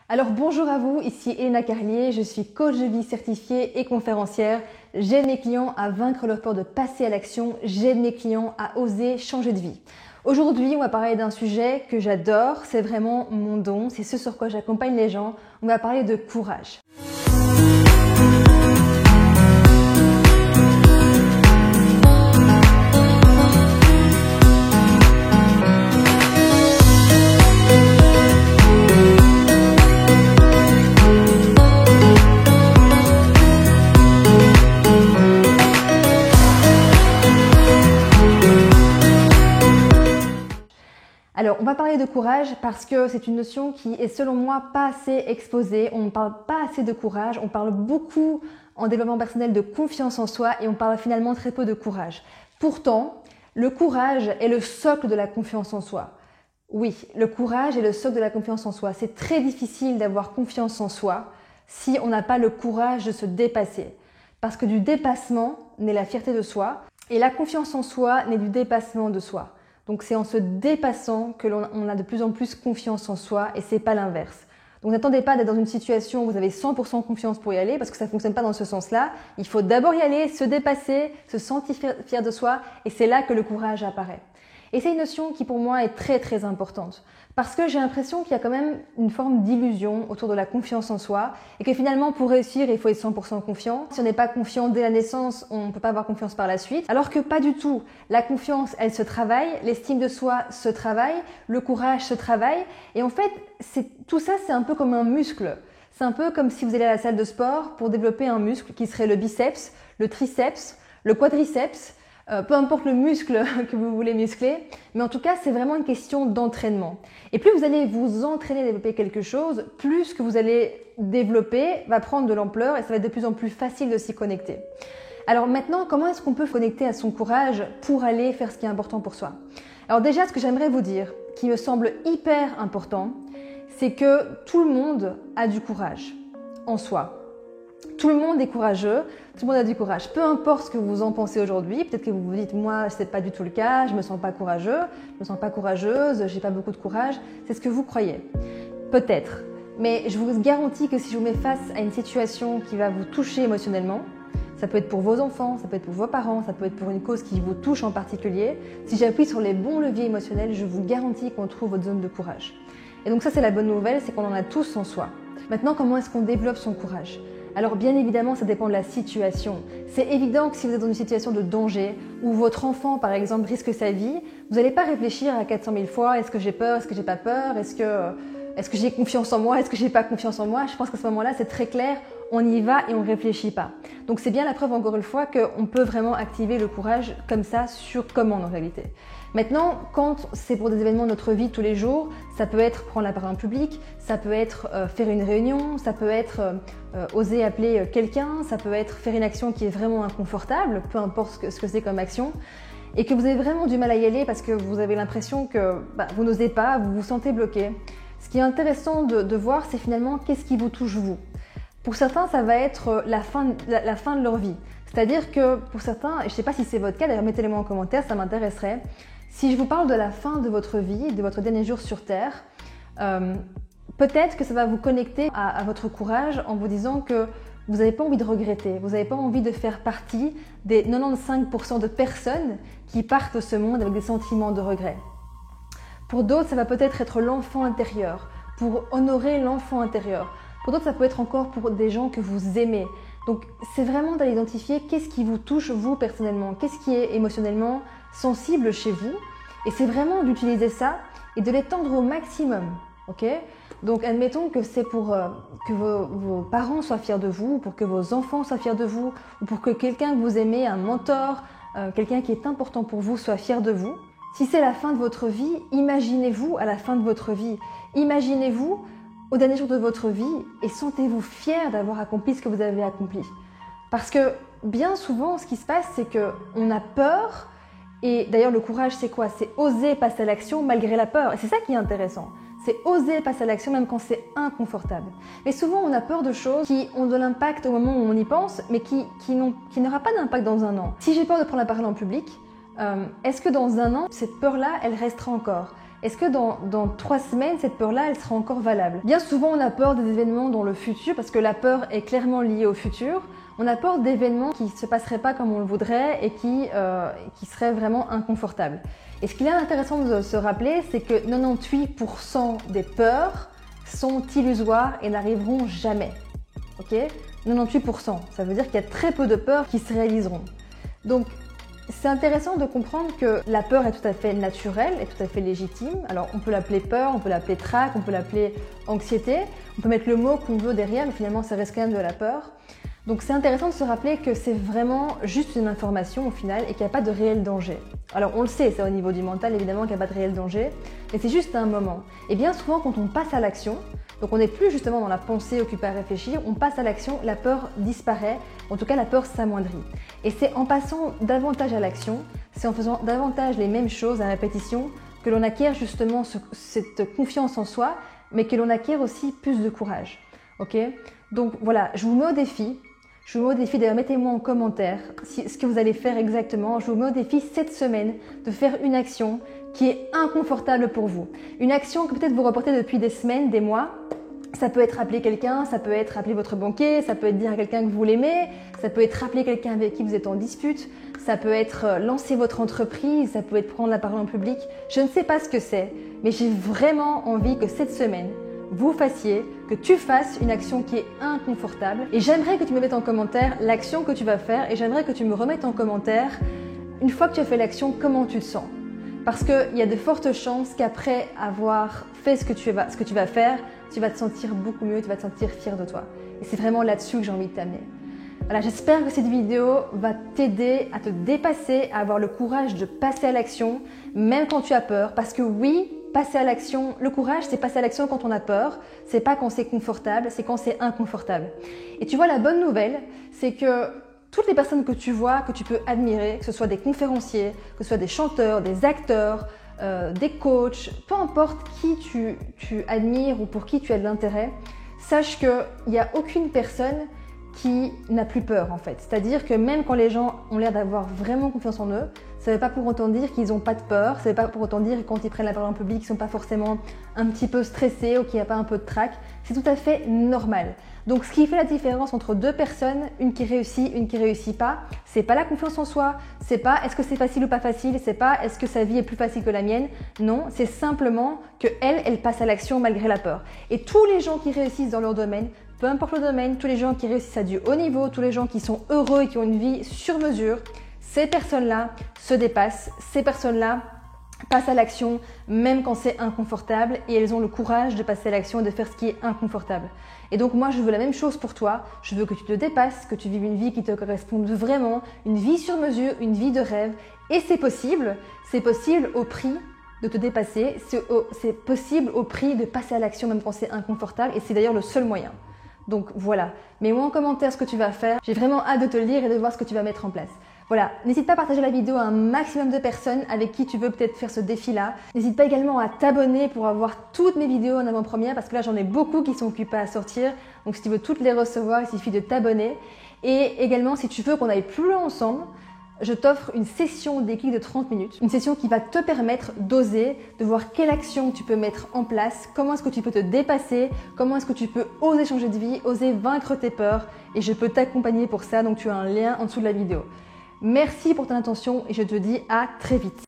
Alors bonjour à vous, ici Elena Carlier, je suis coach de vie certifiée et conférencière. J'aide mes clients à vaincre leur peur de passer à l'action, j'aide mes clients à oser changer de vie. Aujourd'hui, on va parler d'un sujet que j'adore, c'est vraiment mon don, c'est ce sur quoi j'accompagne les gens. On va parler de courage. Alors, on va parler de courage parce que c'est une notion qui est selon moi pas assez exposée. On ne parle pas assez de courage, on parle beaucoup en développement personnel de confiance en soi et on parle finalement très peu de courage. Pourtant, le courage est le socle de la confiance en soi. Oui, le courage est le socle de la confiance en soi. C'est très difficile d'avoir confiance en soi si on n'a pas le courage de se dépasser. Parce que du dépassement naît la fierté de soi et la confiance en soi naît du dépassement de soi. Donc c'est en se dépassant que l'on a de plus en plus confiance en soi et c'est pas l'inverse. Donc n'attendez pas d'être dans une situation où vous avez 100% confiance pour y aller parce que ça ne fonctionne pas dans ce sens-là. Il faut d'abord y aller, se dépasser, se sentir fier de soi et c'est là que le courage apparaît. Et c'est une notion qui pour moi est très très importante parce que j'ai l'impression qu'il y a quand même une forme d'illusion autour de la confiance en soi et que finalement pour réussir il faut être 100% confiant. Si on n'est pas confiant dès la naissance, on ne peut pas avoir confiance par la suite. Alors que pas du tout. La confiance, elle se travaille, l'estime de soi se travaille, le courage se travaille et en fait tout ça c'est un peu comme un muscle. C'est un peu comme si vous allez à la salle de sport pour développer un muscle qui serait le biceps, le triceps, le quadriceps. Peu importe le muscle que vous voulez muscler, mais en tout cas, c'est vraiment une question d'entraînement. Et plus vous allez vous entraîner à développer quelque chose, plus ce que vous allez développer va prendre de l'ampleur et ça va être de plus en plus facile de s'y connecter. Alors maintenant, comment est-ce qu'on peut connecter à son courage pour aller faire ce qui est important pour soi? Alors déjà, ce que j'aimerais vous dire, qui me semble hyper important, c'est que tout le monde a du courage en soi. Tout le monde est courageux, tout le monde a du courage. Peu importe ce que vous en pensez aujourd'hui, peut-être que vous vous dites « moi, ce n'est pas du tout le cas, je me sens pas courageux, je me sens pas courageuse, j'ai pas beaucoup de courage », c'est ce que vous croyez. Peut-être, mais je vous garantis que si je vous mets face à une situation qui va vous toucher émotionnellement, ça peut être pour vos enfants, ça peut être pour vos parents, ça peut être pour une cause qui vous touche en particulier, si j'appuie sur les bons leviers émotionnels, je vous garantis qu'on trouve votre zone de courage. Et donc ça, c'est la bonne nouvelle, c'est qu'on en a tous en soi. Maintenant, comment est-ce qu'on développe son courage ? Alors bien évidemment, ça dépend de la situation. C'est évident que si vous êtes dans une situation de danger, où votre enfant par exemple risque sa vie, vous n'allez pas réfléchir à 400 000 fois, est-ce que j'ai peur, est-ce que j'ai pas peur, est-ce que j'ai confiance en moi, est-ce que j'ai pas confiance en moi. Je pense qu'à ce moment-là, c'est très clair, on y va et on ne réfléchit pas. Donc c'est bien la preuve encore une fois qu'on peut vraiment activer le courage comme ça sur commande en réalité. Maintenant, quand c'est pour des événements de notre vie tous les jours, ça peut être prendre la parole en public, ça peut être faire une réunion, ça peut être oser appeler quelqu'un, ça peut être faire une action qui est vraiment inconfortable, peu importe ce que c'est comme action, et que vous avez vraiment du mal à y aller parce que vous avez l'impression que vous n'osez pas, vous vous sentez bloqué. Ce qui est intéressant de voir, c'est finalement qu'est-ce qui vous touche vous. Pour certains, ça va être la fin de leur vie. C'est-à-dire que pour certains, et je ne sais pas si c'est votre cas, d'ailleurs mettez-le moi en commentaire, ça m'intéresserait. Si je vous parle de la fin de votre vie, de votre dernier jour sur Terre, peut-être que ça va vous connecter à votre courage en vous disant que vous n'avez pas envie de regretter, vous n'avez pas envie de faire partie des 95% de personnes qui partent de ce monde avec des sentiments de regret. Pour d'autres, ça va peut-être être l'enfant intérieur, pour honorer l'enfant intérieur. Pour d'autres, ça peut être encore pour des gens que vous aimez. Donc, c'est vraiment d'aller identifier qu'est-ce qui vous touche vous personnellement, qu'est-ce qui est émotionnellement sensible chez vous. Et c'est vraiment d'utiliser ça et de l'étendre au maximum. Okay ? Donc, admettons que c'est pour que vos parents soient fiers de vous, pour que vos enfants soient fiers de vous, ou pour que quelqu'un que vous aimez, un mentor, quelqu'un qui est important pour vous, soit fier de vous. Si c'est la fin de votre vie, imaginez-vous à la fin de votre vie. Imaginez-vous au dernier jour de votre vie et sentez-vous fier d'avoir accompli ce que vous avez accompli. Parce que bien souvent, ce qui se passe, c'est qu'on a peur. Et d'ailleurs, le courage, c'est quoi? C'est oser passer à l'action malgré la peur. Et c'est ça qui est intéressant. C'est oser passer à l'action même quand c'est inconfortable. Mais souvent, on a peur de choses qui ont de l'impact au moment où on y pense, mais qui n'aura pas d'impact dans un an. Si j'ai peur de prendre la parole en public, est-ce que dans un an, cette peur-là, elle restera encore? est-ce que dans 3 semaines, cette peur-là, elle sera encore valable? Bien souvent, on a peur des événements dans le futur parce que la peur est clairement liée au futur. On a peur d'événements qui ne se passeraient pas comme on le voudrait et qui seraient vraiment inconfortables. Et ce qu'il est intéressant de se rappeler, c'est que 98% des peurs sont illusoires et n'arriveront jamais. Ok? 98%. Ça veut dire qu'il y a très peu de peurs qui se réaliseront. Donc, c'est intéressant de comprendre que la peur est tout à fait naturelle et tout à fait légitime. Alors, on peut l'appeler peur, on peut l'appeler trac, on peut l'appeler anxiété. On peut mettre le mot qu'on veut derrière, mais finalement, ça reste quand même de la peur. Donc c'est intéressant de se rappeler que c'est vraiment juste une information au final et qu'il n'y a pas de réel danger. Alors on le sait, c'est au niveau du mental évidemment qu'il n'y a pas de réel danger, mais c'est juste un moment. Et bien souvent quand on passe à l'action, donc on n'est plus justement dans la pensée occupée à réfléchir, on passe à l'action, la peur disparaît, en tout cas la peur s'amoindrit. Et c'est en passant davantage à l'action, c'est en faisant davantage les mêmes choses à répétition que l'on acquiert justement cette confiance en soi, mais que l'on acquiert aussi plus de courage. Ok ? Donc voilà, je vous mets au défi. Je vous mets au défi, d'ailleurs mettez-moi en commentaire ce que vous allez faire exactement. Je vous mets au défi cette semaine de faire une action qui est inconfortable pour vous. Une action que peut-être vous reportez depuis des semaines, des mois. Ça peut être appeler quelqu'un, ça peut être appeler votre banquier, ça peut être dire à quelqu'un que vous l'aimez, ça peut être appeler quelqu'un avec qui vous êtes en dispute, ça peut être lancer votre entreprise, ça peut être prendre la parole en public. Je ne sais pas ce que c'est, mais j'ai vraiment envie que cette semaine, vous fassiez, que tu fasses une action qui est inconfortable. Et j'aimerais que tu me mettes en commentaire l'action que tu vas faire et j'aimerais que tu me remettes en commentaire, une fois que tu as fait l'action, comment tu te sens. Parce qu'il y a de fortes chances qu'après avoir fait ce que tu vas faire, tu vas te sentir beaucoup mieux, tu vas te sentir fier de toi. Et c'est vraiment là-dessus que j'ai envie de t'amener. Voilà, j'espère que cette vidéo va t'aider à te dépasser, à avoir le courage de passer à l'action, même quand tu as peur. Parce que oui, passer à l'action, le courage, c'est passer à l'action quand on a peur. C'est pas quand c'est confortable, c'est quand c'est inconfortable. Et tu vois, la bonne nouvelle, c'est que toutes les personnes que tu vois, que tu peux admirer, que ce soit des conférenciers, que ce soit des chanteurs, des acteurs, des coachs, peu importe qui tu admires ou pour qui tu as de l'intérêt, sache qu'il n'y a aucune personne qui n'a plus peur en fait. C'est-à-dire que même quand les gens ont l'air d'avoir vraiment confiance en eux, ça ne veut pas pour autant dire qu'ils n'ont pas de peur, ça ne veut pas pour autant dire que quand ils prennent la parole en public, ils ne sont pas forcément un petit peu stressés ou qu'il n'y a pas un peu de trac. C'est tout à fait normal. Donc ce qui fait la différence entre deux personnes, une qui réussit, une qui réussit pas, c'est pas la confiance en soi, c'est pas est-ce que c'est facile ou pas facile, c'est pas est-ce que sa vie est plus facile que la mienne. Non, c'est simplement que elle passe à l'action malgré la peur. Et tous les gens qui réussissent dans leur domaine, peu importe le domaine, tous les gens qui réussissent à du haut niveau, tous les gens qui sont heureux et qui ont une vie sur mesure, ces personnes-là se dépassent, ces personnes-là passent à l'action même quand c'est inconfortable et elles ont le courage de passer à l'action et de faire ce qui est inconfortable. Et donc moi je veux la même chose pour toi, je veux que tu te dépasses, que tu vives une vie qui te corresponde vraiment, une vie sur mesure, une vie de rêve et c'est possible au prix de te dépasser, c'est possible au prix de passer à l'action même quand c'est inconfortable et c'est d'ailleurs le seul moyen. Donc voilà, mets-moi en commentaire ce que tu vas faire, j'ai vraiment hâte de te lire et de voir ce que tu vas mettre en place. Voilà, n'hésite pas à partager la vidéo à un maximum de personnes avec qui tu veux peut-être faire ce défi-là. N'hésite pas également à t'abonner pour avoir toutes mes vidéos en avant-première parce que là j'en ai beaucoup qui sont occupées à sortir. Donc si tu veux toutes les recevoir, il suffit de t'abonner. Et également si tu veux qu'on aille plus loin ensemble, je t'offre une session déclic de 30 minutes. Une session qui va te permettre d'oser, de voir quelle action tu peux mettre en place, comment est-ce que tu peux te dépasser, comment est-ce que tu peux oser changer de vie, oser vaincre tes peurs. Et je peux t'accompagner pour ça, donc tu as un lien en dessous de la vidéo. Merci pour ton attention et je te dis à très vite.